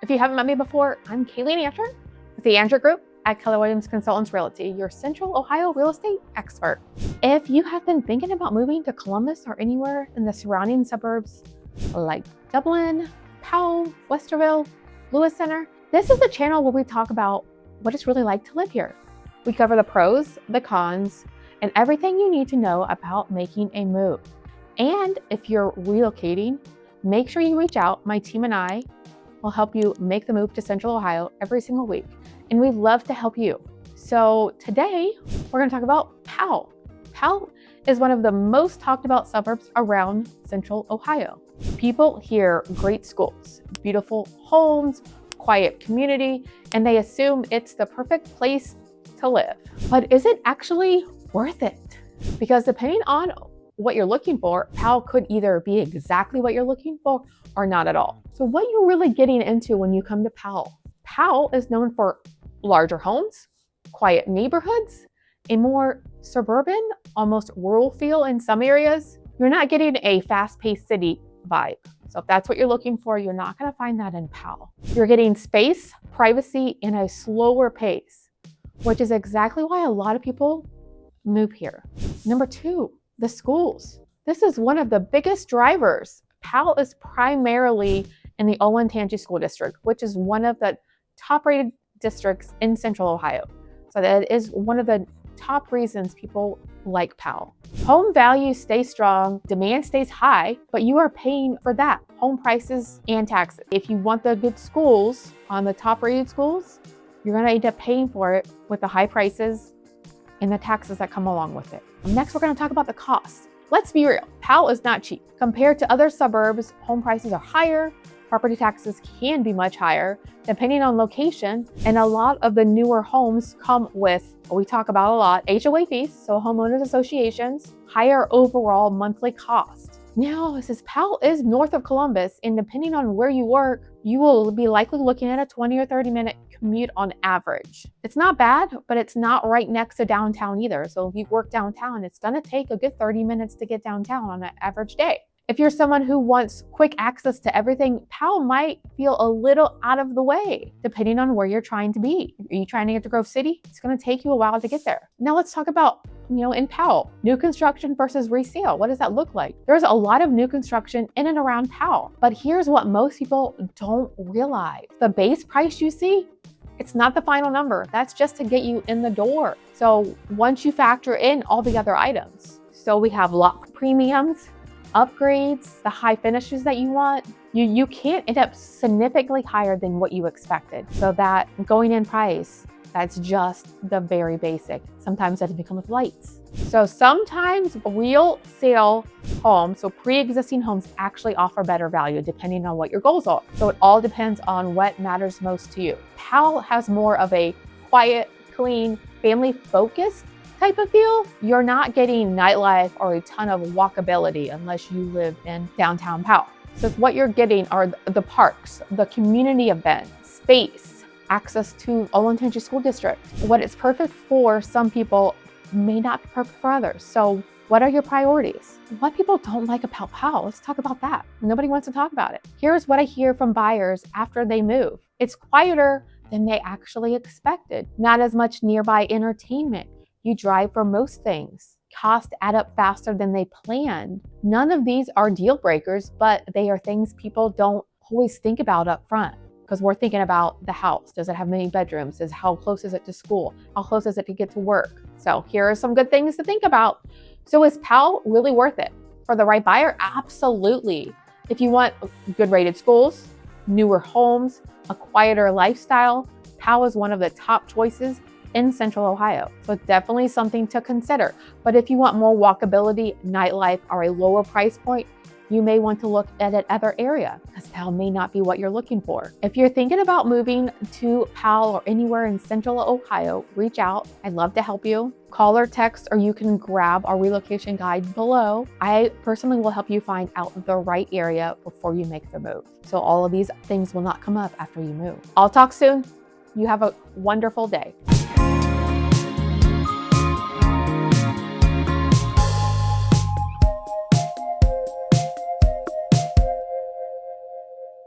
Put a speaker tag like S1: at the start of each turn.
S1: If you haven't met me before, I'm Kayleen Asher with the Andrew Group at Keller Williams Consultants Realty, your Central Ohio real estate expert. If you have been thinking about moving to Columbus or anywhere in the surrounding suburbs like Dublin, Powell, Westerville, Lewis Center, this is the channel where we talk about what it's really like to live here. We cover the pros, the cons, and everything you need to know about making a move. And if you're relocating, make sure you reach out. My team and I will help you make the move to Central Ohio every single week. And we'd love to help you. So today we're going to talk about Powell. Powell is one of the most talked about suburbs around Central Ohio. People hear great schools, beautiful homes, quiet community, and they assume it's the perfect place to live. But is it actually worth it? Because depending on what you're looking for, Powell could either be exactly what you're looking for or not at all. So what you're really getting into when you come to Powell. Powell is known for larger homes, quiet neighborhoods, a more suburban, almost rural feel in some areas. You're not getting a fast-paced city vibe. So if that's what you're looking for, you're not going to find that in Powell. You're getting space, privacy, and a slower pace, which is exactly why a lot of people move here. Number two, the schools. This is one of the biggest drivers. Powell is primarily in the Olentangy School District, which is one of the top-rated districts in Central Ohio. So that is one of the top reasons people like Powell. Home values stay strong, demand stays high, but you are paying for that, home prices and taxes. If you want the good schools on the top-rated schools, you're going to end up paying for it with the high prices and the taxes that come along with it. Next, we're going to talk about the cost. Let's be real, Powell is not cheap. Compared to other suburbs, home prices are higher, property taxes can be much higher, depending on location, and a lot of the newer homes come with, what we talk about a lot, HOA fees, so homeowners associations, higher overall monthly cost. Now, since Powell is north of Columbus, and depending on where you work, you will be likely looking at a 20 or 30 minute commute on average. It's not bad, but it's not right next to downtown either. So if you work downtown, it's gonna take a good 30 minutes to get downtown on an average day. If you're someone who wants quick access to everything, Powell might feel a little out of the way, depending on where you're trying to be. Are you trying to get to Grove City? It's gonna take you a while to get there. Now let's talk about, in Powell, new construction versus resale. What does that look like? There's a lot of new construction in and around Powell, but here's what most people don't realize. The base price you see, it's not the final number. That's just to get you in the door. So once you factor in all the other items, so we have lot premiums, upgrades, the high finishes that you want, you can't end up significantly higher than what you expected. So that going in price, that's just the very basic. Sometimes that can come with lights. So sometimes real sale homes, so pre-existing homes actually offer better value depending on what your goals are. So it all depends on what matters most to you. Powell has more of a quiet, clean, family-focused type of feel. You're not getting nightlife or a ton of walkability unless you live in downtown Powell. So what you're getting are the parks, the community events, space, access to Olentangy School District. What is perfect for some people may not be perfect for others. So what are your priorities? What people don't like about Powell, let's talk about that. Nobody wants to talk about it. Here's what I hear from buyers after they move. It's quieter than they actually expected. Not as much nearby entertainment. You drive for most things. Costs add up faster than they planned. None of these are deal breakers, but they are things people don't always think about up front because we're thinking about the house. Does it have many bedrooms? How close is it to school? How close is it to get to work? So here are some good things to think about. So is Powell really worth it? For the right buyer? Absolutely. If you want good rated schools, newer homes, a quieter lifestyle, Powell is one of the top choices in Central Ohio. So it's definitely something to consider. But if you want more walkability, nightlife, or a lower price point, you may want to look at another area because Powell may not be what you're looking for. If you're thinking about moving to Powell or anywhere in Central Ohio, reach out. I'd love to help you. Call or text, or you can grab our relocation guide below. I personally will help you find out the right area before you make the move. So all of these things will not come up after you move. I'll talk soon. You have a wonderful day.